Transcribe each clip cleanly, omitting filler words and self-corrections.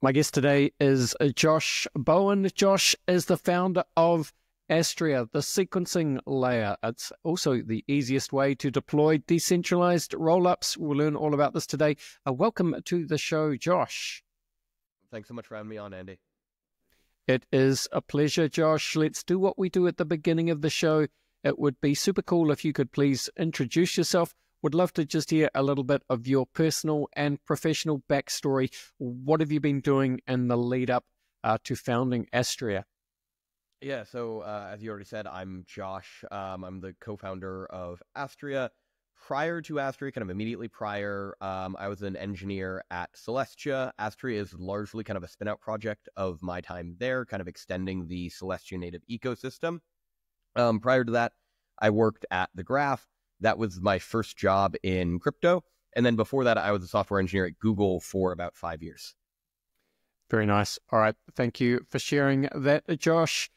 My guest today is Josh Bowen. Josh is the founder of Astria, the sequencing layer. It's also the easiest way to deploy decentralized rollups. We'll learn all about this today. Welcome to the show, Josh. Thanks so much for having me on, Andy. It is a pleasure, Josh. Let's do what we do at the beginning of the show. It would be super cool if you could please introduce yourself. Would love to just hear a little bit of your personal and professional backstory. What have you been doing in the lead up to founding Astria? Yeah, so as you already said, I'm Josh. I'm the co-founder of Astria. Prior to Astria, kind of immediately prior, I was an engineer at Celestia. Astria is largely kind of a spin-out project of my time there, kind of extending the Celestia native ecosystem. Prior to that, I worked at The Graph. That was my first job in crypto. And then before that, I was a software engineer at Google for about 5 years. Very nice. All right. Thank you for sharing that, Josh.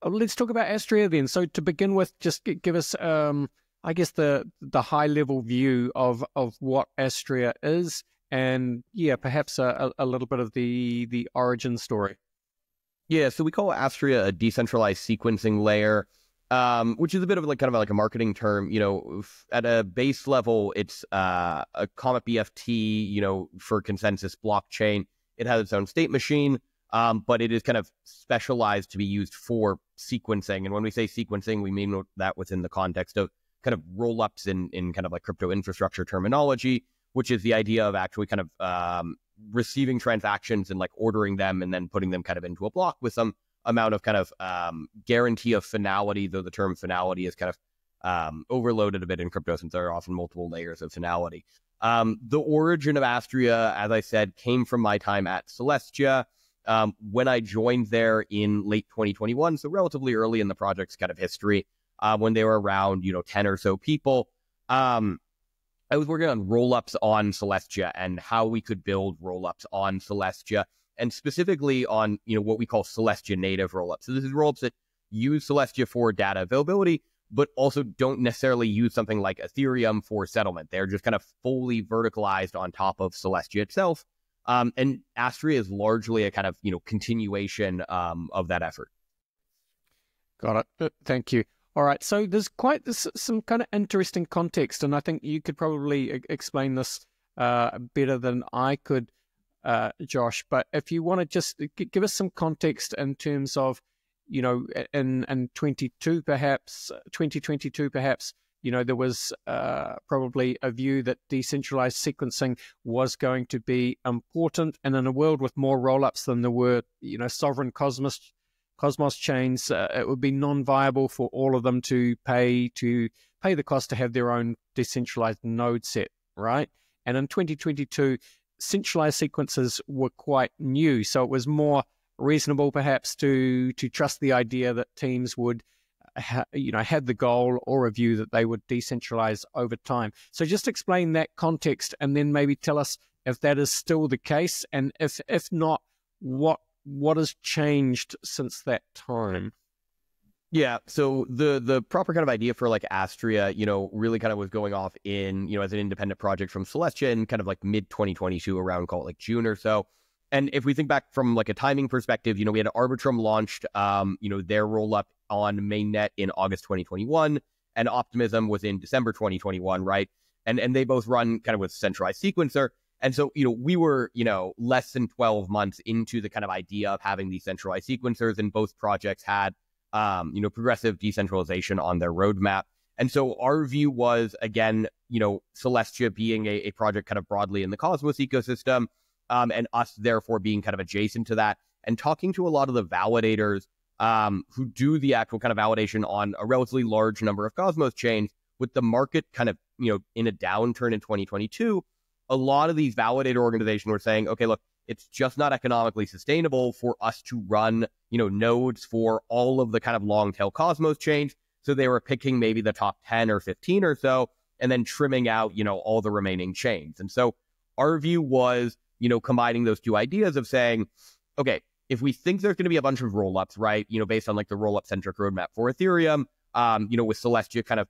Let's talk about Astria then. So to begin with, just give us, I guess, the high-level view of what Astria is, and yeah, perhaps a little bit of the origin story. Yeah, so we call Astria a decentralized sequencing layer. Which is a bit of kind of like a marketing term. You know, at a base level, it's a Comet BFT, for consensus blockchain. It has its own state machine, but it is kind of specialized to be used for sequencing. And when we say sequencing, we mean that within the context of kind of roll-ups in kind of like crypto infrastructure terminology, which is the idea of actually kind of receiving transactions and like ordering them and then putting them kind of into a block with some amount of kind of guarantee of finality, though the term finality is kind of overloaded a bit in crypto since there are often multiple layers of finality. The origin of Astria, as I said, came from my time at Celestia. When I joined there in late 2021, so relatively early in the project's kind of history, when they were around, 10 or so people, I was working on rollups on Celestia and how we could build rollups on Celestia. And specifically on, what we call Celestia native rollups. So this is rollups that use Celestia for data availability, but also don't necessarily use something like Ethereum for settlement. They're just kind of fully verticalized on top of Celestia itself. And Astria is largely a kind of, continuation of that effort. Got it. Thank you. All right. So there's some kind of interesting context, and I think you could probably explain this better than I could, Josh, but if you want to just give us some context in terms of, in 2022 perhaps, there was probably a view that decentralized sequencing was going to be important, and in a world with more rollups than there were, sovereign Cosmos chains, it would be non-viable for all of them to pay the cost to have their own decentralized node set, right? And in 2022. Centralized sequences were quite new, so it was more reasonable perhaps to trust the idea that teams would have the goal or a view that they would decentralize over time. So just explain that context and then maybe tell us if that is still the case, and if not, what has changed since that time. Yeah, so the proper kind of idea for like Astria, really kind of was going off in, as an independent project from Celestia in kind of like mid 2022, around call it like June or so. And if we think back from like a timing perspective, we had Arbitrum launched, their roll up on mainnet in August 2021, and Optimism was in December 2021, right? And they both run kind of with centralized sequencer. And so, we were, less than 12 months into the kind of idea of having these centralized sequencers, and both projects had progressive decentralization on their roadmap. And so our view was, again, Celestia being a project kind of broadly in the Cosmos ecosystem, and us therefore being kind of adjacent to that, and talking to a lot of the validators who do the actual kind of validation on a relatively large number of Cosmos chains. With the market kind of, in a downturn in 2022, a lot of these validator organizations were saying, okay, look, it's just not economically sustainable for us to run, nodes for all of the kind of long tail Cosmos chains. So they were picking maybe the top 10 or 15 or so, and then trimming out, all the remaining chains. And so our view was, combining those two ideas of saying, okay, if we think there's going to be a bunch of rollups, right, based on like the rollup centric roadmap for Ethereum, with Celestia kind of,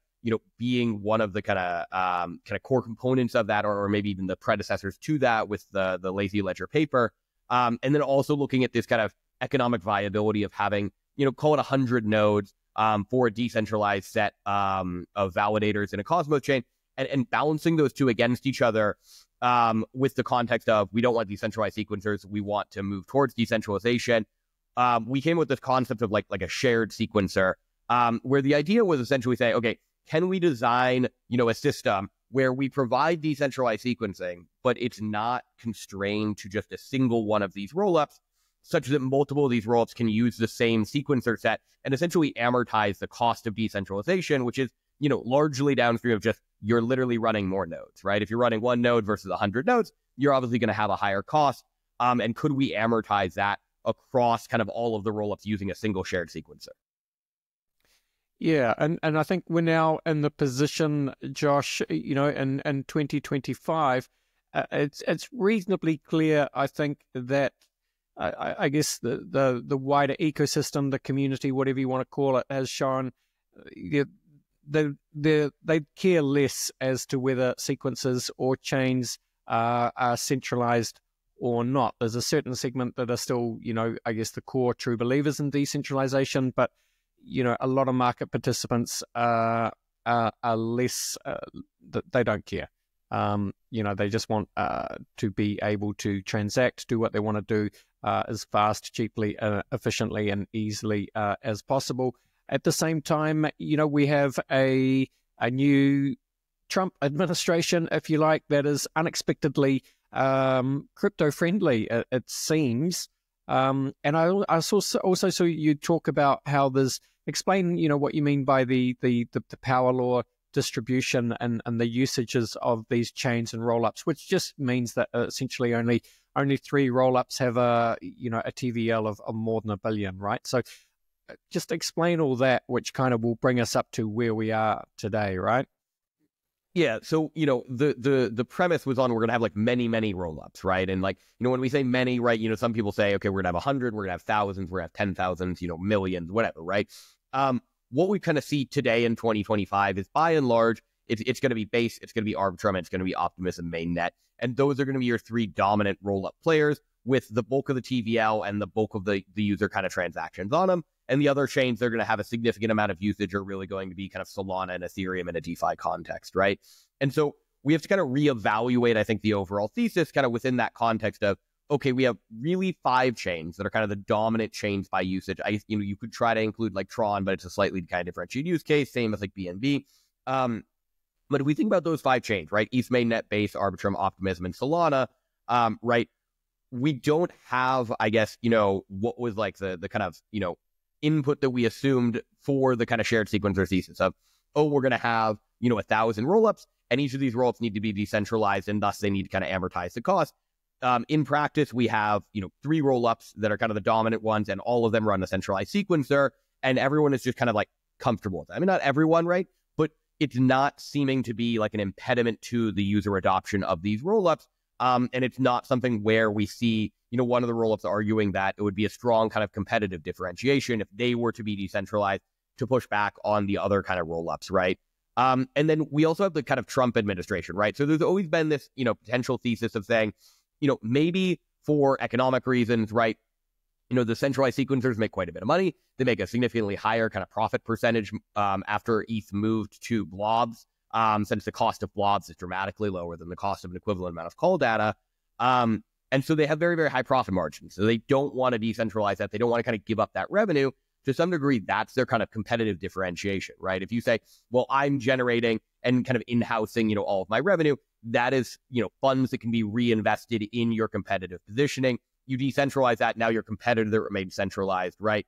being one of the kind of core components of that, or maybe even the predecessors to that with the Lazy Ledger paper, And then also looking at this kind of economic viability of having, call it 100 nodes for a decentralized set of validators in a Cosmos chain, and balancing those two against each other with the context of we don't want decentralized sequencers, we want to move towards decentralization. We came with this concept of like a shared sequencer, where the idea was essentially saying, okay, can we design, a system where we provide decentralized sequencing, but it's not constrained to just a single one of these rollups, such that multiple of these rollups can use the same sequencer set and essentially amortize the cost of decentralization, which is, largely downstream of just you're literally running more nodes, right? If you're running one node versus 100 nodes, you're obviously going to have a higher cost. And could we amortize that across kind of all of the rollups using a single shared sequencer? Yeah, and I think we're now in the position, Josh, in 2025, it's reasonably clear, I think, that I guess the wider ecosystem, the community, whatever you want to call it, has shown they care less as to whether sequences or chains are centralized or not. There's a certain segment that are still, I guess the core true believers in decentralization, but, a lot of market participants are less, they don't care. They just want to be able to transact, do what they want to do as fast, cheaply, efficiently, and easily as possible. At the same time, we have a new Trump administration, if you like, that is unexpectedly crypto-friendly, it seems. And I also saw you talk about how there's, explain, what you mean by the power law distribution and the usages of these chains and rollups, which just means that essentially only 3 rollups have a TVL of more than 1 billion, right? So just explain all that, which kind of will bring us up to where we are today, right? Yeah, so the premise was on we're gonna have like many rollups, right? And like when we say many, right? Some people say okay, we're gonna have 100, we're gonna have thousands, we're gonna have 10,000s, millions, whatever, right? What we kind of see today in 2025 is by and large, it's going to be Base, it's going to be Arbitrum, it's going to be Optimus and Mainnet, and those are going to be your 3 dominant rollup players with the bulk of the TVL and the bulk of the user kind of transactions on them. And the other chains they're going to have a significant amount of usage are really going to be kind of Solana and Ethereum in a DeFi context, right? And so we have to kind of reevaluate, I think, the overall thesis kind of within that context of, okay, we have really 5 chains that are kind of the dominant chains by usage. You could try to include like Tron, but it's a slightly kind of differentiated use case, same as like BNB. But if we think about those 5 chains, right, ETH, Mainnet, Base, Arbitrum, Optimism, and Solana, right, we don't have, I guess, what was like the kind of, input that we assumed for the kind of shared sequencer thesis of, we're going to have, 1,000 rollups, and each of these rollups need to be decentralized, and thus they need to kind of amortize the cost. In practice, we have, 3 rollups that are kind of the dominant ones, and all of them run a centralized sequencer, and everyone is just kind of like comfortable with it. I mean, not everyone, right? But it's not seeming to be like an impediment to the user adoption of these rollups. And it's not something where we see, one of the rollups arguing that it would be a strong kind of competitive differentiation if they were to be decentralized to push back on the other kind of rollups, right? And then we also have the kind of Trump administration, right? So there's always been this, potential thesis of saying, maybe for economic reasons, right? The centralized sequencers make quite a bit of money. They make a significantly higher kind of profit percentage after ETH moved to blobs, since the cost of blobs is dramatically lower than the cost of an equivalent amount of call data. And so they have very, very high profit margins. So they don't want to decentralize that. They don't want to kind of give up that revenue. To some degree, that's their kind of competitive differentiation, right? If you say, well, I'm generating and kind of in-housing, all of my revenue, that is, funds that can be reinvested in your competitive positioning. You decentralize that, now your competitor that remains centralized, right?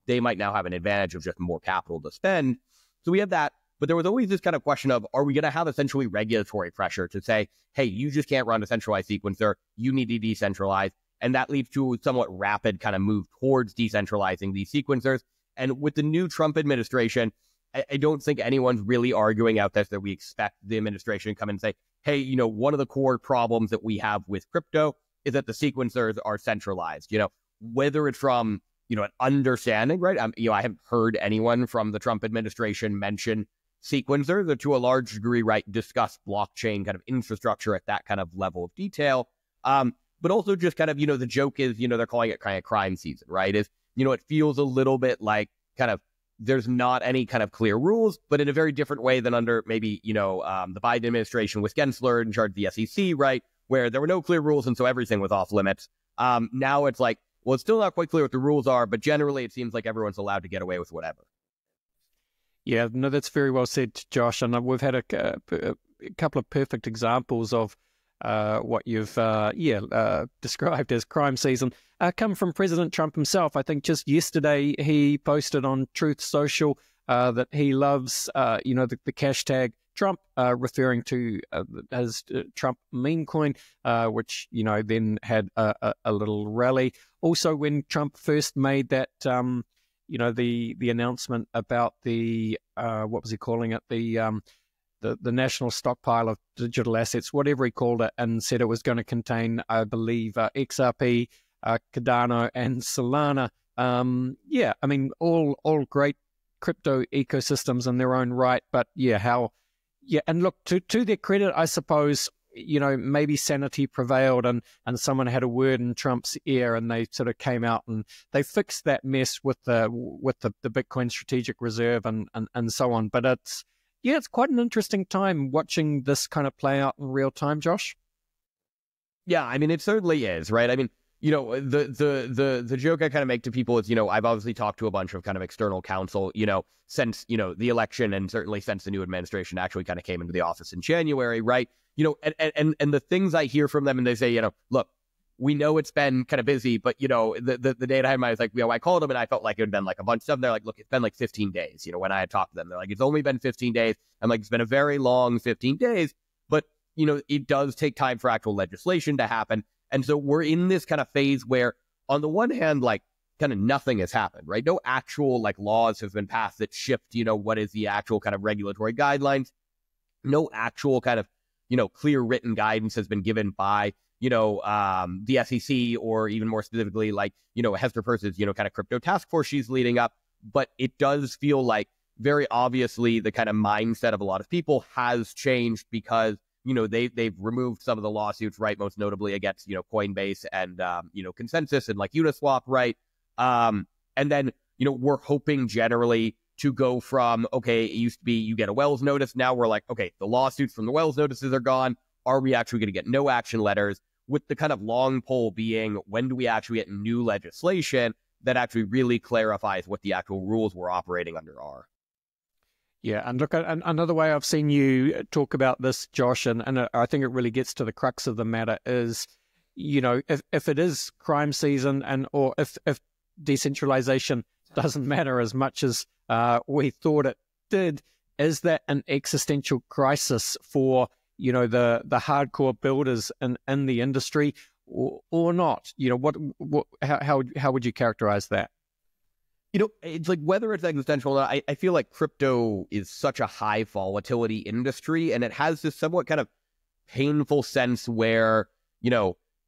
They might now have an advantage of just more capital to spend. So we have that. But there was always this kind of question of, are we going to have essentially regulatory pressure to say, hey, you just can't run a centralized sequencer, you need to decentralize. And that leads to a somewhat rapid kind of move towards decentralizing these sequencers. And with the new Trump administration, I don't think anyone's really arguing out this, that we expect the administration to come and say, hey, one of the core problems that we have with crypto is that the sequencers are centralized, whether it's from, an understanding, right? I haven't heard anyone from the Trump administration mention sequencers, or to a large degree, right, discuss blockchain kind of infrastructure at that kind of level of detail. but also just kind of, the joke is, they're calling it kind of crime season, right? Is, it feels a little bit like kind of there's not any kind of clear rules, but in a very different way than under maybe, the Biden administration with Gensler in charge of the SEC, right? Where there were no clear rules and so everything was off limits. Now it's like, well, it's still not quite clear what the rules are, but generally it seems like everyone's allowed to get away with whatever. Yeah, no, that's very well said, Josh. And we've had a couple of perfect examples of what you've described as crime season come from President Trump himself. I think just yesterday he posted on Truth Social that he loves, the hashtag Trump, referring to as Trump meme coin, which, then had a little rally. Also, when Trump first made that, the announcement about the, what was he calling it? The national stockpile of digital assets, whatever he called it, and said it was going to contain, I believe, XRP, Cardano, and Solana. All great crypto ecosystems in their own right, but and look, to their credit, I suppose, maybe sanity prevailed and someone had a word in Trump's ear and they sort of came out and they fixed that mess with the Bitcoin Strategic Reserve and so on. But it's quite an interesting time watching this kind of play out in real time, Josh. Yeah, I mean, it certainly is, right? I mean, the joke I kind of make to people is, I've obviously talked to a bunch of kind of external counsel, since, the election and certainly since the new administration actually kind of came into the office in January, right? And the things I hear from them, and they say, look, we know it's been kind of busy, but, the data I had, I was like, I called them and I felt like it had been like a bunch of stuff. They're like, look, it's been like 15 days, when I had talked to them. They're like, it's only been 15 days. I'm like, it's been a very long 15 days, but, it does take time for actual legislation to happen. And so we're in this kind of phase where, on the one hand, like, kind of nothing has happened, right? No actual like laws have been passed that shift, what is the actual kind of regulatory guidelines. No actual kind of, clear written guidance has been given by, the SEC or even more specifically, like, Hester Peirce's, kind of crypto task force she's leading up. But it does feel like very obviously the kind of mindset of a lot of people has changed because, they've removed some of the lawsuits, right? Most notably against, Coinbase and, Consensus and like Uniswap, right? And then, we're hoping generally to go from, okay, it used to be you get a Wells notice. Now we're like, okay, the lawsuits from the Wells notices are gone. Are we actually going to get no action letters? With the kind of long pole being, when do we actually get new legislation that actually really clarifies what the actual rules we're operating under are? Yeah, and look, another way I've seen you talk about this, Josh, and I think it really gets to the crux of the matter is, if it is crime season or if decentralization doesn't matter as much as we thought it did, is that an existential crisis for, the hardcore builders in the industry or not? How would you characterize that? It's like whether it's existential or not, I feel like crypto is such a high volatility industry, and it has this somewhat kind of painful sense where,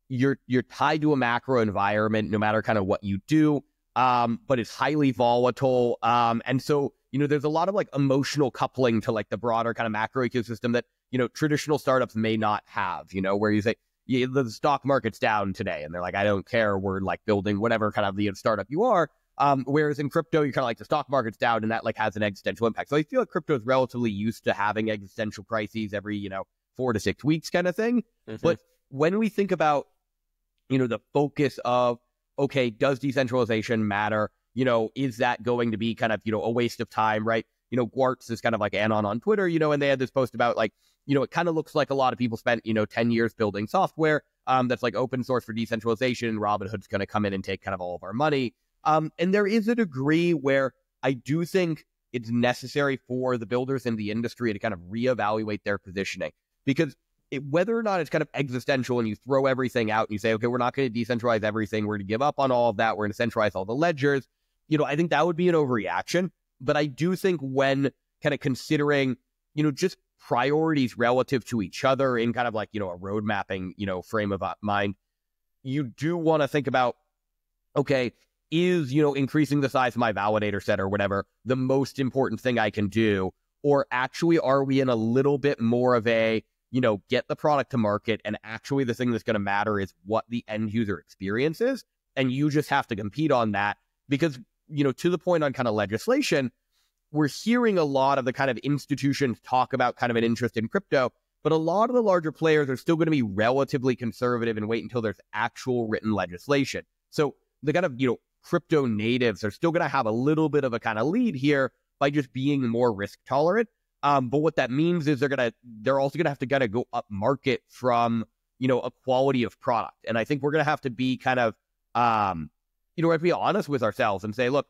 you're tied to a macro environment no matter kind of what you do, but it's highly volatile. And so, there's a lot of like emotional coupling to like the broader kind of macro ecosystem that, traditional startups may not have, where you say, yeah, the stock market's down today. And they're like, I don't care. We're like building whatever kind of the startup you are. Whereas in crypto, you're kind of like the stock market's down and that like has an existential impact. So I feel like crypto is relatively used to having existential crises every, 4 to 6 weeks kind of thing. Mm-hmm. But when we think about, the focus of, okay, does decentralization matter? Is that going to be kind of, a waste of time, right? Gwartz is kind of like Anon on Twitter, and they had this post about like, it kind of looks like a lot of people spent, 10 years building software that's like open source for decentralization. Robinhood's going to come in and take kind of all of our money. And there is a degree where I do think it's necessary for the builders in the industry to kind of reevaluate their positioning, because whether or not it's kind of existential and you throw everything out and you say, okay, we're not going to decentralize everything, we're going to give up on all of that, we're going to centralize all the ledgers, I think that would be an overreaction. But I do think when kind of considering, just priorities relative to each other in kind of like, a road mapping, frame of mind, you do want to think about, okay, is, increasing the size of my validator set or whatever the most important thing I can do? Or actually, are we in a little bit more of a, get the product to market. And actually the thing that's going to matter is what the end user experience is. And you just have to compete on that because, to the point on kind of legislation, we're hearing a lot of the kind of institutions talk about kind of an interest in crypto, but a lot of the larger players are still going to be relatively conservative and wait until there's actual written legislation. So the kind of, crypto natives are still going to have a little bit of a kind of lead here by just being more risk tolerant. But what that means is they're also going to have to kind of go up market from, a quality of product. And I think we're going to have to be kind of, we have to be honest with ourselves and say, look,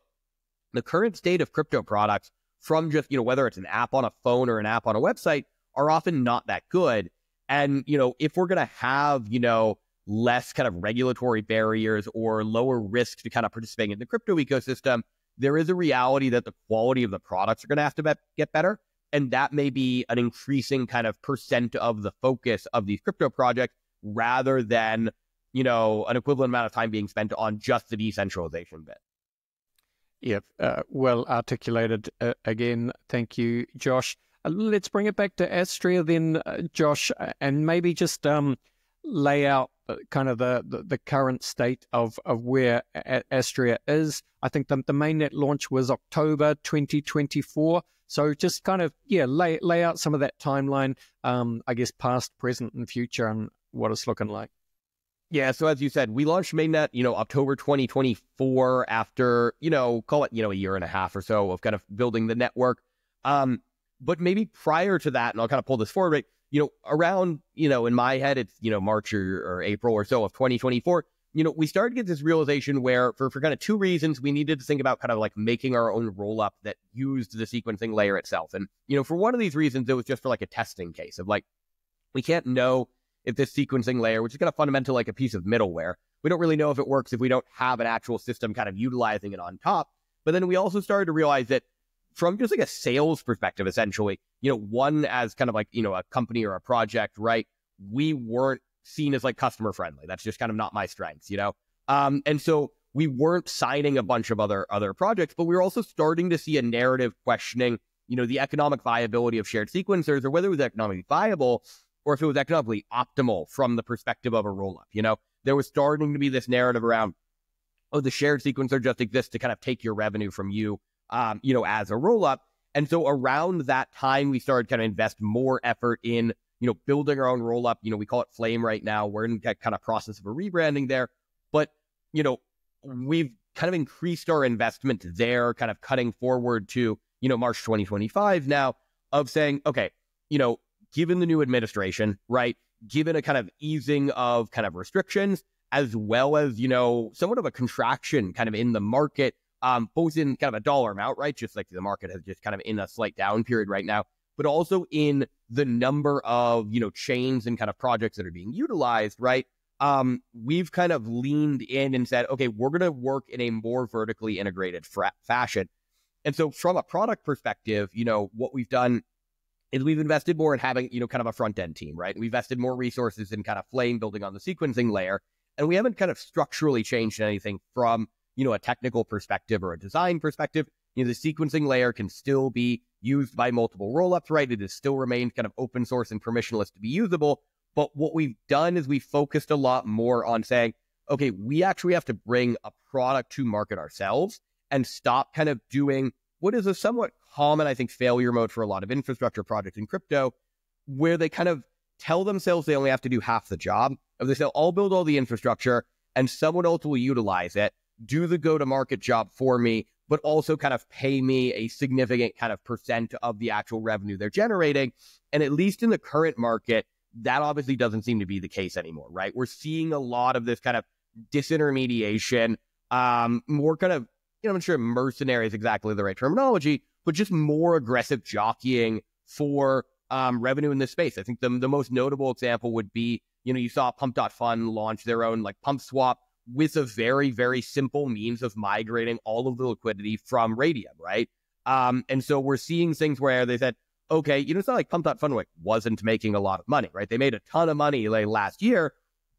the current state of crypto products from just, whether it's an app on a phone or an app on a website are often not that good. And, if we're going to have, less kind of regulatory barriers or lower risk to kind of participating in the crypto ecosystem, there is a reality that the quality of the products are going to have to get better. And that may be an increasing kind of percent of the focus of these crypto projects rather than, an equivalent amount of time being spent on just the decentralization bit. Yeah, well articulated again. Thank you, Josh. Let's bring it back to Astria then, Josh, and maybe just lay out kind of the current state of where Astria is. I think the mainnet launch was October 2024. So just kind of, lay out some of that timeline, I guess, past, present, and future, and what it's looking like. Yeah, so as you said, we launched mainnet, October 2024 after, call it, a year and a half or so of kind of building the network. But maybe prior to that, and I'll kind of pull this forward, right? Around, in my head, it's, March or April or so of 2024, we started to get this realization where for kind of two reasons, we needed to think about kind of like making our own rollup that used the sequencing layer itself. And, for one of these reasons, it was just for like a testing case of like, we can't know if this sequencing layer, which is kind of fundamental like a piece of middleware, we don't really know if it works if we don't have an actual system kind of utilizing it on top. But then we also started to realize that from just like a sales perspective, essentially, one as kind of like, a company or a project, right? We weren't seen as like customer friendly. That's just kind of not my strengths, And so we weren't signing a bunch of other projects, but we were also starting to see a narrative questioning, the economic viability of shared sequencers or whether it was economically viable or if it was economically optimal from the perspective of a rollup. There was starting to be this narrative around, oh, the shared sequencer just exists to kind of take your revenue from you, as a rollup. And so around that time, we started kind of invest more effort in, building our own rollup. We call it Flame right now. We're in that kind of process of a rebranding there. But, we've kind of increased our investment there, kind of cutting forward to, March 2025 now of saying, okay, given the new administration, right, given a kind of easing of kind of restrictions, as well as, somewhat of a contraction kind of in the market, both in kind of a dollar amount, right? Just like the market has just kind of in a slight down period right now, but also in the number of, chains and kind of projects that are being utilized, right? We've kind of leaned in and said, okay, we're going to work in a more vertically integrated fashion. And so from a product perspective, what we've done is we've invested more in having, kind of a front end team, right? We've invested more resources in kind of Flame building on the sequencing layer. And we haven't kind of structurally changed anything from, a technical perspective or a design perspective. The sequencing layer can still be used by multiple rollups, right? It has still remained kind of open source and permissionless to be usable. But what we've done is we focused a lot more on saying, okay, we actually have to bring a product to market ourselves and stop kind of doing what is a somewhat common, I think, failure mode for a lot of infrastructure projects in crypto, where they kind of tell themselves they only have to do half the job. If they say, I'll build all the infrastructure and someone else will utilize it, do the go-to-market job for me, but also kind of pay me a significant kind of percent of the actual revenue they're generating. And at least in the current market, that obviously doesn't seem to be the case anymore, right? We're seeing a lot of this kind of disintermediation, more kind of, I'm not sure mercenary is exactly the right terminology, but just more aggressive jockeying for revenue in this space. I think the most notable example would be, you saw Pump.Fun launch their own like Pump Swap with a very, very simple means of migrating all of the liquidity from Raydium, right? And so we're seeing things where they said, okay, it's not like Pump.Fun wasn't making a lot of money, right? They made a ton of money like last year,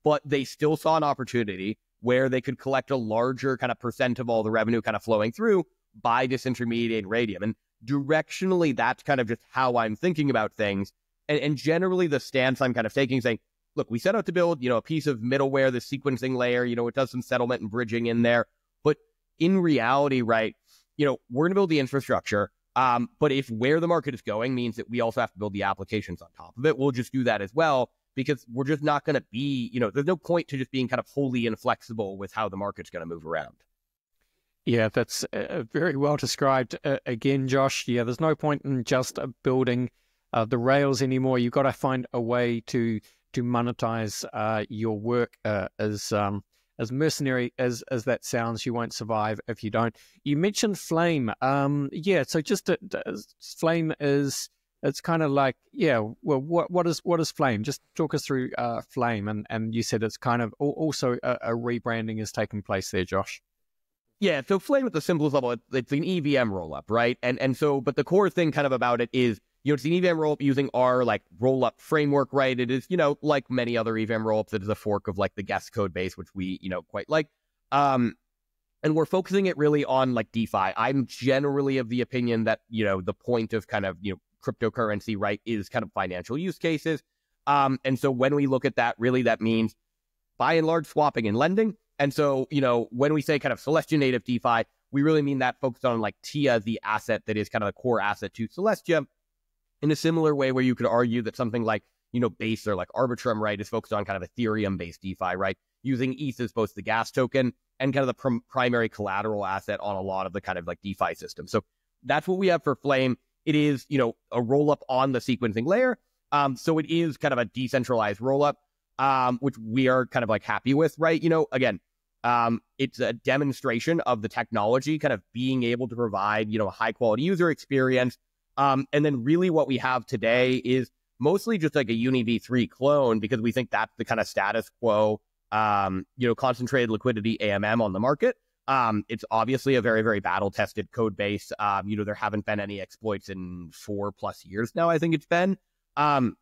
but they still saw an opportunity where they could collect a larger kind of percent of all the revenue kind of flowing through by disintermediating Raydium. And directionally, that's kind of just how I'm thinking about things. And generally the stance I'm kind of taking is saying, look, we set out to build, a piece of middleware, the sequencing layer, it does some settlement and bridging in there. But in reality, right, we're going to build the infrastructure. But if where the market is going means that we also have to build the applications on top of it, we'll just do that as well, because we're just not going to be, there's no point to just being kind of wholly inflexible with how the market's going to move around. Yeah, that's very well described. Again, Josh, yeah, there's no point in just building the rails anymore. You've got to find a way to monetize your work. As mercenary as that sounds, you won't survive if you don't. You mentioned Flame. Yeah, so just Flame is, it's kind of like, yeah, well, what is Flame? Just talk us through Flame. And you said it's kind of also a rebranding is taking place there, Josh. Yeah, so Flame at the simplest level, it's an EVM rollup, right? And so, but the core thing kind of about it is, it's an EVM rollup using our like rollup framework, right? It is, like many other EVM rollups, it is a fork of like the guest code base, which we, quite like. And we're focusing it really on like DeFi. I'm generally of the opinion that, the point of kind of, cryptocurrency, right, is kind of financial use cases. And so when we look at that, really that means by and large swapping and lending. And so, when we say kind of Celestia native DeFi, we really mean that focused on like TIA, the asset that is kind of the core asset to Celestia, in a similar way where you could argue that something like, Base or like Arbitrum, right, is focused on kind of Ethereum-based DeFi, right, using ETH as both the gas token and kind of the primary collateral asset on a lot of the kind of like DeFi system. So that's what we have for Flame. It is, a roll-up on the sequencing layer. So it is kind of a decentralized roll-up, which we are kind of like happy with, right? Again, it's a demonstration of the technology kind of being able to provide, a high quality user experience. And then really what we have today is mostly just like a UniV3 clone, because we think that's the kind of status quo, concentrated liquidity AMM on the market. It's obviously a very, very battle tested code base. There haven't been any exploits in 4+ years now, I think it's been. And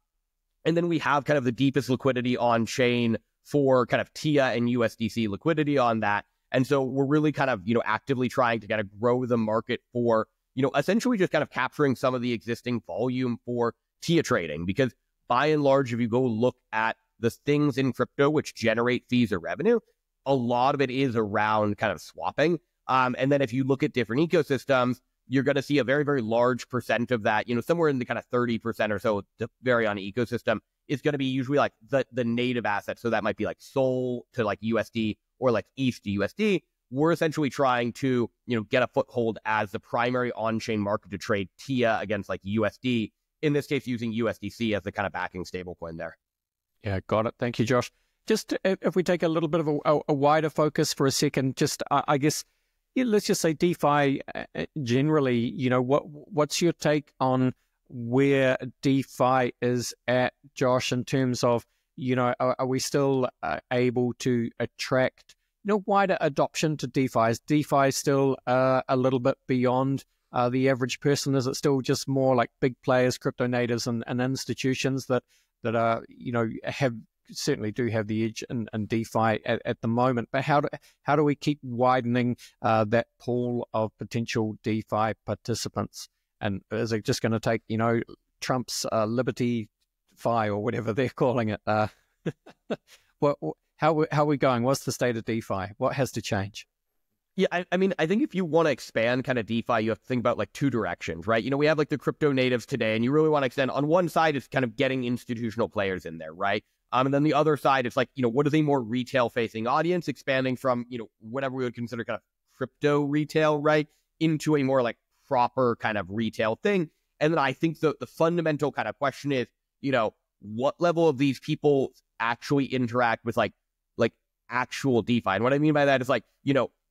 then we have kind of the deepest liquidity on chain for kind of TIA and USDC liquidity on that. And so we're really kind of, actively trying to kind of grow the market for, essentially just kind of capturing some of the existing volume for TIA trading. Because by and large, if you go look at the things in crypto which generate fees or revenue, a lot of it is around kind of swapping. And then if you look at different ecosystems, you're going to see a very, very large percent of that, somewhere in the kind of 30% or so, to vary on ecosystem, is going to be usually like the native asset. So that might be like Sol to like USD or like ETH to USD. We're essentially trying to, get a foothold as the primary on-chain market to trade TIA against like USD, in this case using USDC as the kind of backing stablecoin there. Yeah, got it. Thank you, Josh. Just if we take a little bit of a wider focus for a second, just I guess, let's just say DeFi generally, what's your take on where DeFi is at, Josh, in terms of, are we still able to attract, wider adoption to DeFi? Is DeFi still a little bit beyond the average person? Is it still just more like big players, crypto natives and institutions that are, certainly do have the edge in DeFi at the moment? But how do we keep widening that pool of potential DeFi participants? And is it just going to take, Trump's Liberty Fi or whatever they're calling it? How are we going? What's the state of DeFi? What has to change? Yeah, I mean, I think if you want to expand kind of DeFi, you have to think about like two directions, right? We have like the crypto natives today, and you really want to extend. On one side, it's kind of getting institutional players in there, right? And then the other side, it's like, what is a more retail-facing audience, expanding from, whatever we would consider kind of crypto retail, right, into a more like proper kind of retail thing. And then I think the fundamental kind of question is, what level of these people actually interact with like actual DeFi? And what I mean by that is like,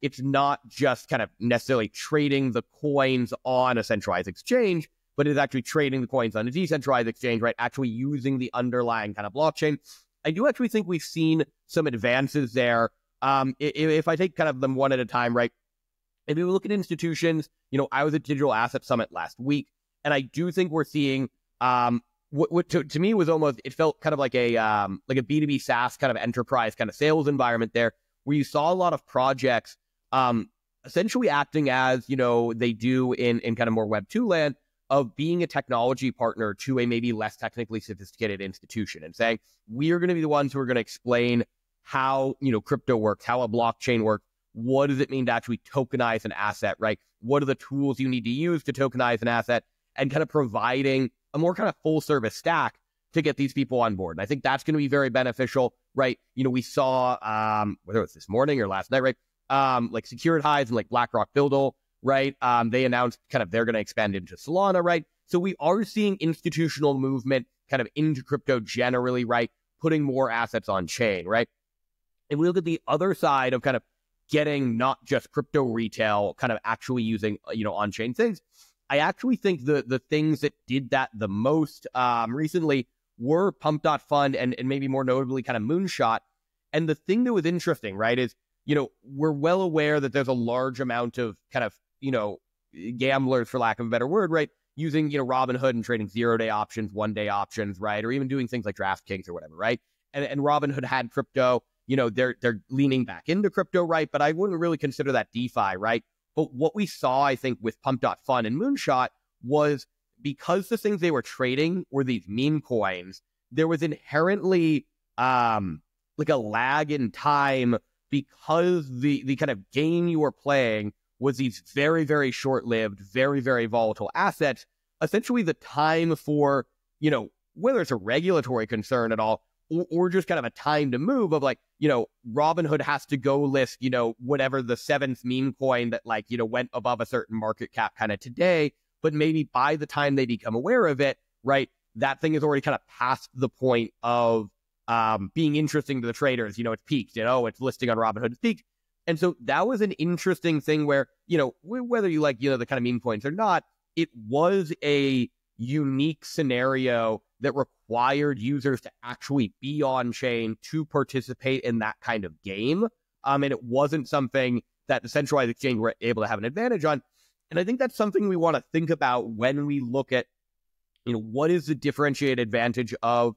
it's not just kind of necessarily trading the coins on a centralized exchange, but it's actually trading the coins on a decentralized exchange, right? Actually using the underlying kind of blockchain. I do actually think we've seen some advances there. If I take kind of them one at a time, right? If you look at institutions, I was at Digital Asset Summit last week, and I do think we're seeing what to me was almost, it felt kind of like a B2B SaaS kind of enterprise kind of sales environment there, where you saw a lot of projects essentially acting as, they do in kind of more Web 2 land, of being a technology partner to a maybe less technically sophisticated institution and saying, we are going to be the ones who are going to explain how, crypto works, how a blockchain works. What does it mean to actually tokenize an asset, right? What are the tools you need to use to tokenize an asset, and kind of providing a more kind of full service stack to get these people on board. And I think that's going to be very beneficial, right? We saw, whether it was this morning or last night, right? Like Securitize and like BlackRock Buildle, right? They announced kind of they're going to expand into Solana, right? So we are seeing institutional movement kind of into crypto generally, right? Putting more assets on chain, right? And we look at the other side of kind of getting not just crypto retail kind of actually using, on-chain things. I actually think the things that did that the most recently were Pump.Fund and maybe more notably kind of Moonshot. And the thing that was interesting, right, is, we're well aware that there's a large amount of kind of, gamblers, for lack of a better word, right, using, Robinhood and trading 0-day options, 1-day options, right, or even doing things like DraftKings or whatever, right? And Robinhood had crypto. They're leaning back into crypto, right? But I wouldn't really consider that DeFi, right? But what we saw, I think, with Pump.Fund and Moonshot was because the things they were trading were these meme coins, there was inherently like a lag in time because the kind of game you were playing was these very, very short-lived, very, very volatile assets. Essentially, the time for, whether it's a regulatory concern at all, or just kind of a time to move of like, Robinhood has to go list, whatever the 7th meme coin that like, went above a certain market cap kind of today. But maybe by the time they become aware of it, right, that thing is already kind of past the point of being interesting to the traders. It's peaked, it's listing on Robinhood, it's peaked. And so that was an interesting thing where, whether you like, the kind of meme coins or not, it was a unique scenario that required users to actually be on chain to participate in that kind of game. And it wasn't something that the centralized exchange were able to have an advantage on. And I think that's something we want to think about when we look at, what is the differentiated advantage of,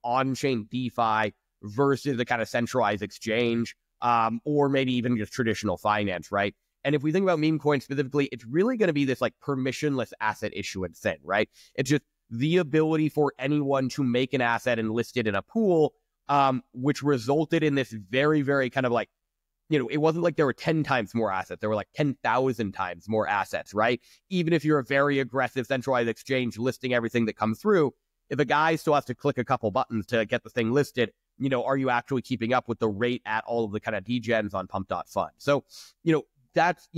on-chain DeFi versus the kind of centralized exchange, or maybe even just traditional finance, right? And if we think about meme coins specifically, it's really going to be this like permissionless asset issuance thing, right? It's just the ability for anyone to make an asset and list it in a pool, which resulted in this very, very kind of like, it wasn't like there were 10 times more assets. There were like 10,000 times more assets, right? Even if you're a very aggressive centralized exchange listing everything that comes through, if a guy still has to click a couple buttons to get the thing listed, are you actually keeping up with the rate at all of the kind of degens on Pump.Fund? So, that's,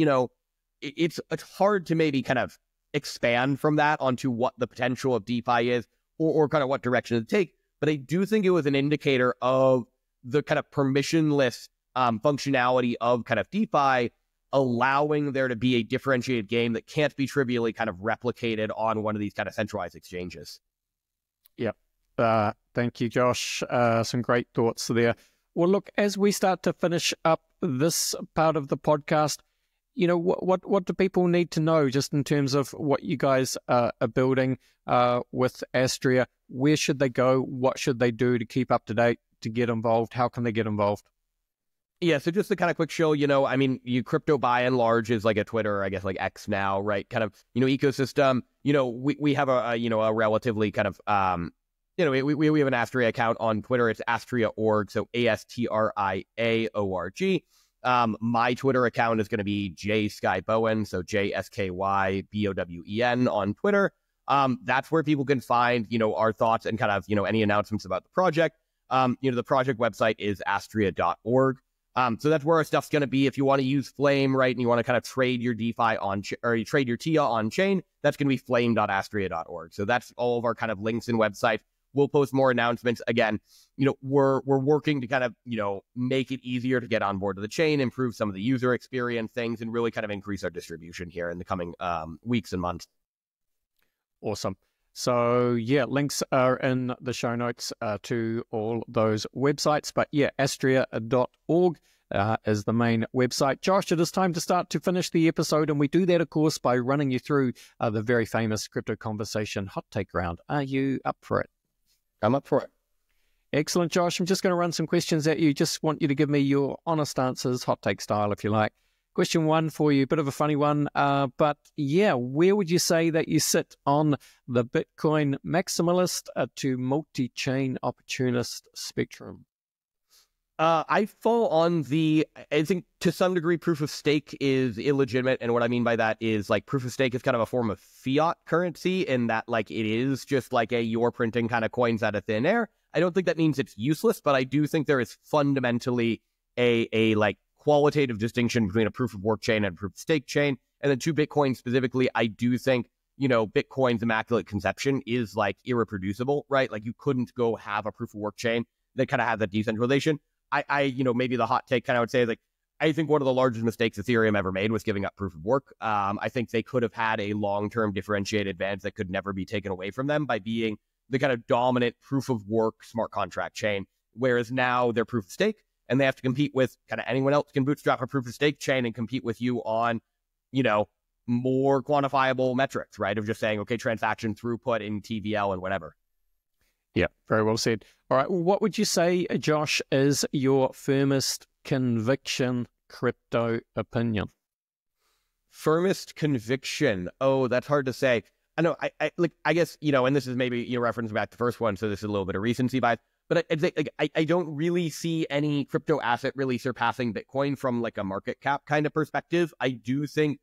it's hard to maybe kind of expand from that onto what the potential of DeFi is or kind of what direction to take. But I do think it was an indicator of the kind of permissionless functionality of kind of DeFi, allowing there to be a differentiated game that can't be trivially kind of replicated on one of these kind of centralized exchanges. Yep. Thank you, Josh. Some great thoughts there. Well, look, as we start to finish up this part of the podcast, what do people need to know just in terms of what you guys are building with Astria? Where should they go? What should they do to keep up to date, to get involved? How can they get involved? Yeah, so just a kind of quick show, crypto by and large is like a Twitter, I guess like X now, right? Kind of, ecosystem. We have a relatively kind of, we have an Astria account on Twitter. It's Astria.org, so ASTRIA.org. My Twitter account is going to be JSkyBowen, so JSKYBOWEN on Twitter. That's where people can find, our thoughts and kind of, any announcements about the project. The project website is Astria.org. So that's where our stuff's going to be. If you want to use Flame, right, and you want to kind of trade your DeFi or you trade your TIA on chain, that's going to be flame.astria.org. So that's all of our kind of links and websites. We'll post more announcements. Again, we're working to kind of, make it easier to get on board to the chain, improve some of the user experience things, and really kind of increase our distribution here in the coming weeks and months. Awesome. So, yeah, links are in the show notes to all those websites. But, yeah, astria.org is the main website. Josh, it is time to start to finish the episode. And we do that, of course, by running you through the very famous Crypto Conversation hot take round. Are you up for it? I'm up for it. Excellent, Josh. I'm just going to run some questions at you. Just want you to give me your honest answers, hot take style, if you like. question one for you, bit of a funny one, but yeah, where would you say that you sit on the Bitcoin maximalist to multi-chain opportunist spectrum? I fall on I think to some degree, proof of stake is illegitimate. And what I mean by that is like proof of stake is kind of a form of fiat currency in that like it is just like you're printing kind of coins out of thin air. I don't think that means it's useless, but I do think there is fundamentally a like qualitative distinction between a proof of work chain and a proof of stake chain. And then to Bitcoin specifically, I do think, Bitcoin's immaculate conception is like irreproducible, right? Like you couldn't go have a proof of work chain that kind of has that decentralization. Maybe the hot take kind of would say like, I think one of the largest mistakes Ethereum ever made was giving up proof of work. I think they could have had a long-term differentiated advantage that could never be taken away from them by being the kind of dominant proof of work smart contract chain, whereas now they're proof of stake and they have to compete with kind of anyone else can bootstrap a proof of stake chain and compete with you on, more quantifiable metrics, right? Of just saying, okay, transaction throughput in TVL and whatever. Yeah, very well said. All right, what would you say, Josh, is your firmest conviction crypto opinion? Firmest conviction? Oh, that's hard to say. I know, I guess, and this is maybe, referencing back to the first one, so this is a little bit of recency bias, but I don't really see any crypto asset really surpassing Bitcoin from like a market cap kind of perspective. I do think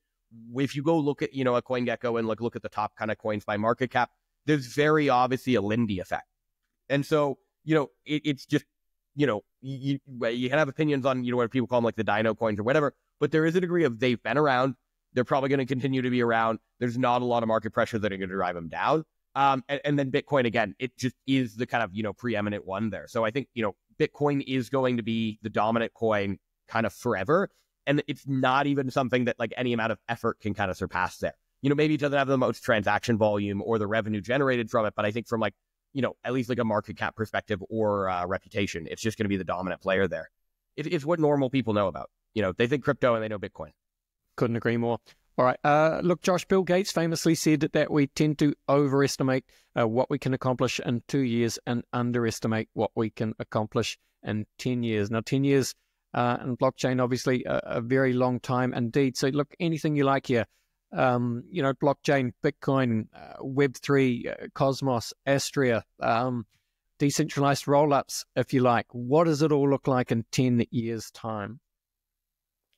if you go look at, a CoinGecko and look at the top kind of coins by market cap, there's very obviously a Lindy effect. And so, it's just, you can have opinions on, what people call them like the dino coins or whatever, but there is a degree of they've been around. They're probably going to continue to be around. There's not a lot of market pressure that are going to drive them down. And then Bitcoin, again, it just is the kind of, preeminent one there. So I think, Bitcoin is going to be the dominant coin kind of forever. And it's not even something that like any amount of effort can kind of surpass there. Maybe it doesn't have the most transaction volume or the revenue generated from it, but I think from like, at least like a market cap perspective or reputation, it's just going to be the dominant player there. It's what normal people know about. They think crypto and they know Bitcoin. Couldn't agree more. All right. Look, Josh, Bill Gates famously said that we tend to overestimate what we can accomplish in 2 years and underestimate what we can accomplish in 10 years. Now, 10 years in blockchain, obviously a very long time indeed. So look, anything you like here. Blockchain, Bitcoin, Web3, Cosmos, Astria, decentralized rollups, if you like. What does it all look like in 10 years' time?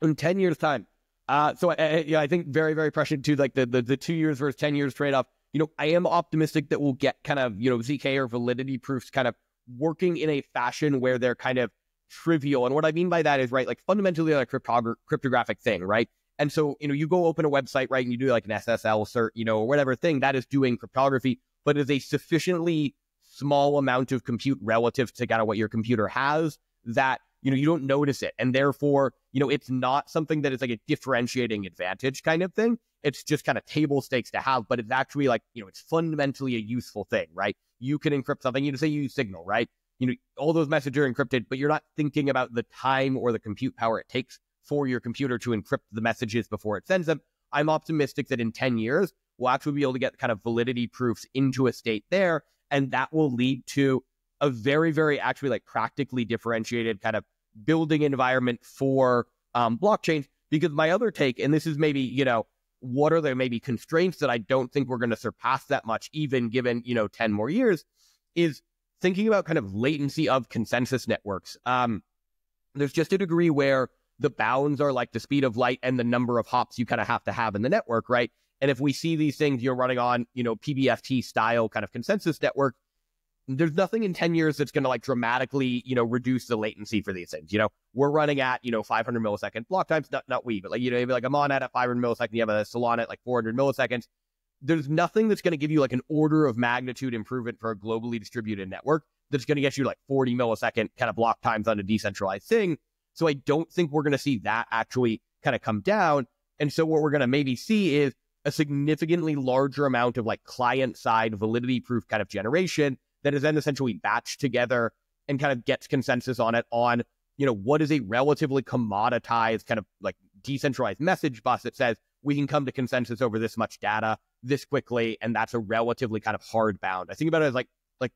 In 10 years' time. So I think very, very prescient to like the 2 years versus 10 years trade-off. I am optimistic that we'll get kind of, ZK or validity proofs kind of working in a fashion where they're kind of trivial. And what I mean by that is, right, like fundamentally like a cryptographic thing, right? And so, you go open a website, right, and you do like an SSL cert, or whatever thing that is doing cryptography, but is a sufficiently small amount of compute relative to kind of what your computer has that, you don't notice it. And therefore, it's not something that is like a differentiating advantage kind of thing. It's just kind of table stakes to have, but it's actually like, it's fundamentally a useful thing, right? You can encrypt something, say you use Signal, right? All those messages are encrypted, but you're not thinking about the time or the compute power it takes for your computer to encrypt the messages before it sends them. I'm optimistic that in 10 years, we'll actually be able to get kind of validity proofs into a state there. And that will lead to a very, very actually like practically differentiated kind of building environment for blockchains. Because my other take, and this is maybe, what are the maybe constraints that I don't think we're going to surpass that much, even given, 10 more years, is thinking about kind of latency of consensus networks. There's just a degree where the bounds are like the speed of light and the number of hops you kind of have to have in the network, right? And if we see these things you're running on, PBFT style kind of consensus network, there's nothing in 10 years that's going to like dramatically, reduce the latency for these things. We're running at, 500 millisecond block times, not we, but like, maybe like I'm on at 500 milliseconds, you have a Solana at like 400 milliseconds. There's nothing that's going to give you like an order of magnitude improvement for a globally distributed network that's going to get you like 40 millisecond kind of block times on a decentralized thing. So I don't think we're going to see that actually kind of come down. And so what we're going to maybe see is a significantly larger amount of like client side validity proof kind of generation that is then essentially batched together and kind of gets consensus on it on, what is a relatively commoditized kind of like decentralized message bus that says we can come to consensus over this much data this quickly. And that's a relatively kind of hard bound. I think about it as like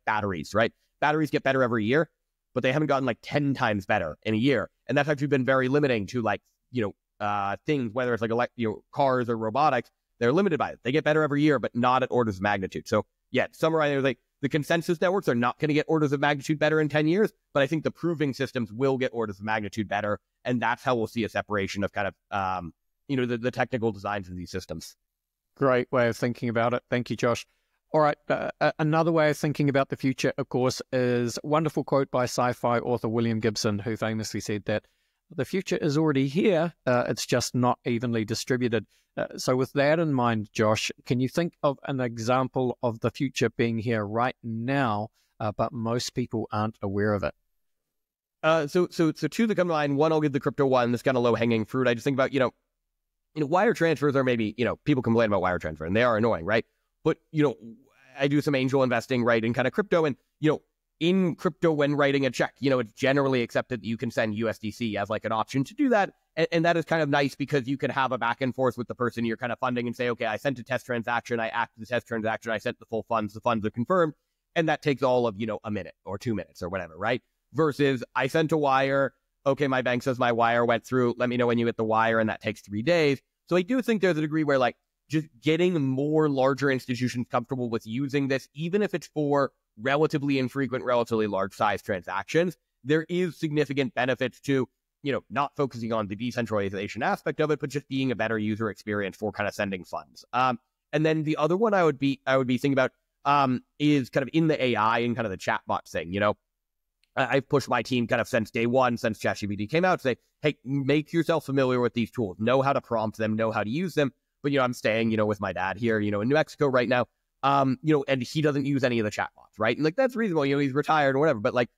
batteries, right? Batteries get better every year, but they haven't gotten like 10 times better in a year. And that's actually been very limiting to like, things, whether it's like cars or robotics, they're limited by it. They get better every year, but not at orders of magnitude. So yeah, summarizing, like the consensus networks are not going to get orders of magnitude better in 10 years, but I think the proving systems will get orders of magnitude better. And that's how we'll see a separation of kind of, the technical designs of these systems. Great way of thinking about it. Thank you, Josh. All right. Another way of thinking about the future, of course, is a wonderful quote by sci-fi author William Gibson, who famously said that the future is already here. It's just not evenly distributed. So with that in mind, Josh, can you think of an example of the future being here right now, but most people aren't aware of it? So two that come to mind. One, I'll give the crypto one. This kind of low-hanging fruit. I just think about, wire transfers are maybe, people complain about wire transfer, and they are annoying, right? But, I do some angel investing, right, in kind of crypto. And, in crypto, when writing a check, it's generally accepted that you can send USDC as like an option to do that. And that is kind of nice because you can have a back and forth with the person you're kind of funding and say, okay, I sent a test transaction, I acted the test transaction, I sent the full funds, the funds are confirmed. And that takes all of, a minute or 2 minutes or whatever, right? Versus I sent a wire, okay, my bank says my wire went through, let me know when you get the wire, and that takes 3 days. So I do think there's a degree where like just getting more larger institutions comfortable with using this, even if it's for relatively infrequent, relatively large size transactions, there is significant benefits to, not focusing on the decentralization aspect of it, but just being a better user experience for kind of sending funds. And then the other one I would be thinking about is kind of in the AI and kind of the chatbot thing. I've pushed my team kind of since day one, since ChatGPT came out, to say, hey, make yourself familiar with these tools, know how to prompt them, know how to use them. But, I'm staying, with my dad here, in New Mexico right now, and he doesn't use any of the chatbots, right? And like, that's reasonable, he's retired or whatever. But like,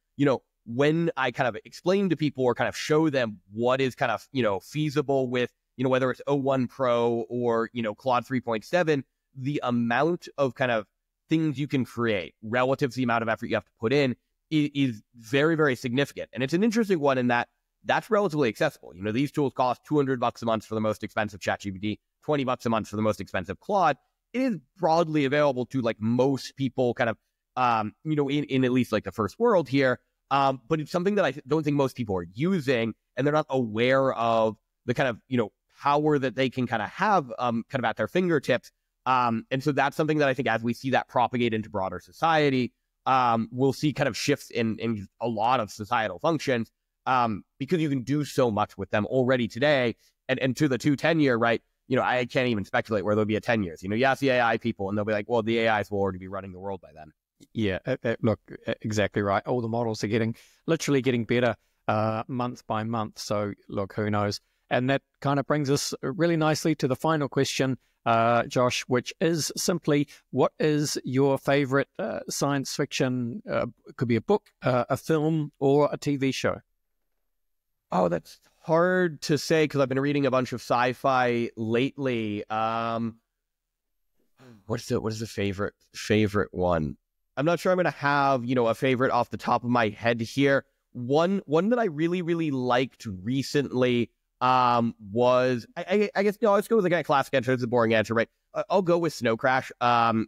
when I kind of explain to people or kind of show them what is kind of, feasible with, whether it's O1 Pro or, Claude 3.7, the amount of kind of things you can create relative to the amount of effort you have to put in is very, very significant. And it's an interesting one in that that's relatively accessible. These tools cost $200 a month for the most expensive ChatGPT, $20 a month for the most expensive Claude. It is broadly available to like most people kind of, in at least like the first world here. But it's something that I don't think most people are using, and they're not aware of the kind of, power that they can kind of have kind of at their fingertips. And so that's something that I think as we see that propagate into broader society, we'll see kind of shifts in a lot of societal functions, because you can do so much with them already today. And to the 10-year, right? I can't even speculate where there'll be a 10 years. You ask the AI people and they'll be like, well, the AIs will already be running the world by then. Yeah, look, exactly right. All the models are literally getting better month by month. So look, who knows? And that kind of brings us really nicely to the final question, Josh, which is simply, what is your favorite science fiction? It could be a book, a film, or a TV show. Oh, that's hard to say because I've been reading a bunch of sci-fi lately. What is the favorite one? I'm not sure I'm going to have, a favorite off the top of my head here. One that I really, really liked recently was, I guess, no, let's go with the kind of classic answer. It's a boring answer, right? I'll go with Snow Crash. And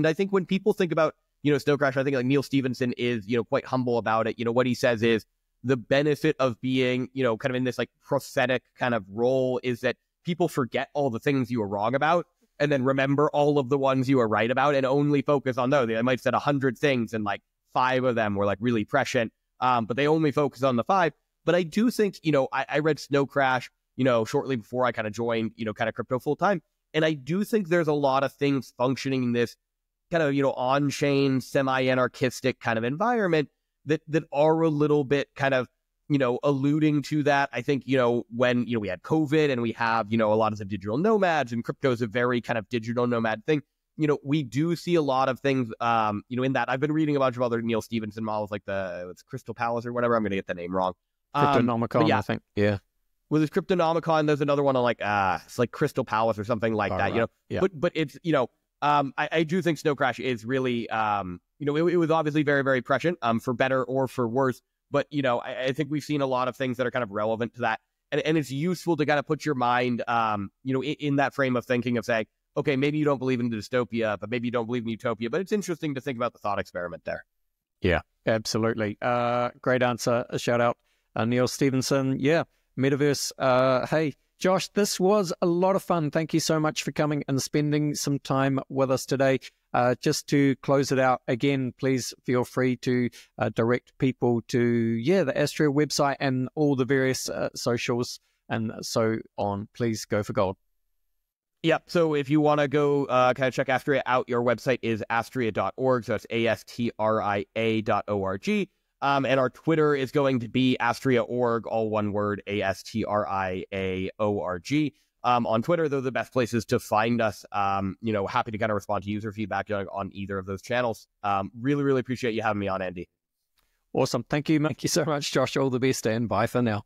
I think when people think about, Snow Crash, I think like Neil Stephenson is, quite humble about it. What he says is the benefit of being, kind of in this like prophetic kind of role is that people forget all the things you were wrong about and then remember all of the ones you were right about and only focus on those. They might have said 100 things and like 5 of them were like really prescient, but they only focus on the 5. But I do think, I read Snow Crash, shortly before I kind of joined, kind of crypto full time. And I do think there's a lot of things functioning in this kind of, on-chain, semi-anarchistic kind of environment that are a little bit kind of, alluding to that. I think, when, we had COVID and we have, a lot of the digital nomads, and crypto is a very kind of digital nomad thing. We do see a lot of things, in that. I've been reading a bunch of other Neil Stephenson models, like it's Crystal Palace or whatever. I'm going to get the name wrong. Cryptonomicon, yeah. I think. Yeah. Well, there's Cryptonomicon. There's another one on like, it's like Crystal Palace or something like that, right. Yeah. But it's, I do think Snow Crash is really, it was obviously very, very prescient, for better or for worse. But, I think we've seen a lot of things that are kind of relevant to that. And it's useful to kind of put your mind, in that frame of thinking of saying, okay, maybe you don't believe in dystopia, but maybe you don't believe in utopia. But it's interesting to think about the thought experiment there. Yeah, absolutely. Great answer. A shout out, Neil Stephenson. Yeah, Metaverse. Hey, Josh, this was a lot of fun. Thank you so much for coming and spending some time with us today. Just to close it out, again, please feel free to direct people to, the Astria website and all the various socials and so on. Please go for gold. Yep. So if you want to go kind of check Astria out, your website is astria.org. So that's astria.org. And our Twitter is going to be Astria.org, all one word, ASTRIAORG. On Twitter, those are the best places to find us. Happy to kind of respond to user feedback on either of those channels. Really, really appreciate you having me on, Andy. Awesome. Thank you so much, Josh. All the best and bye for now.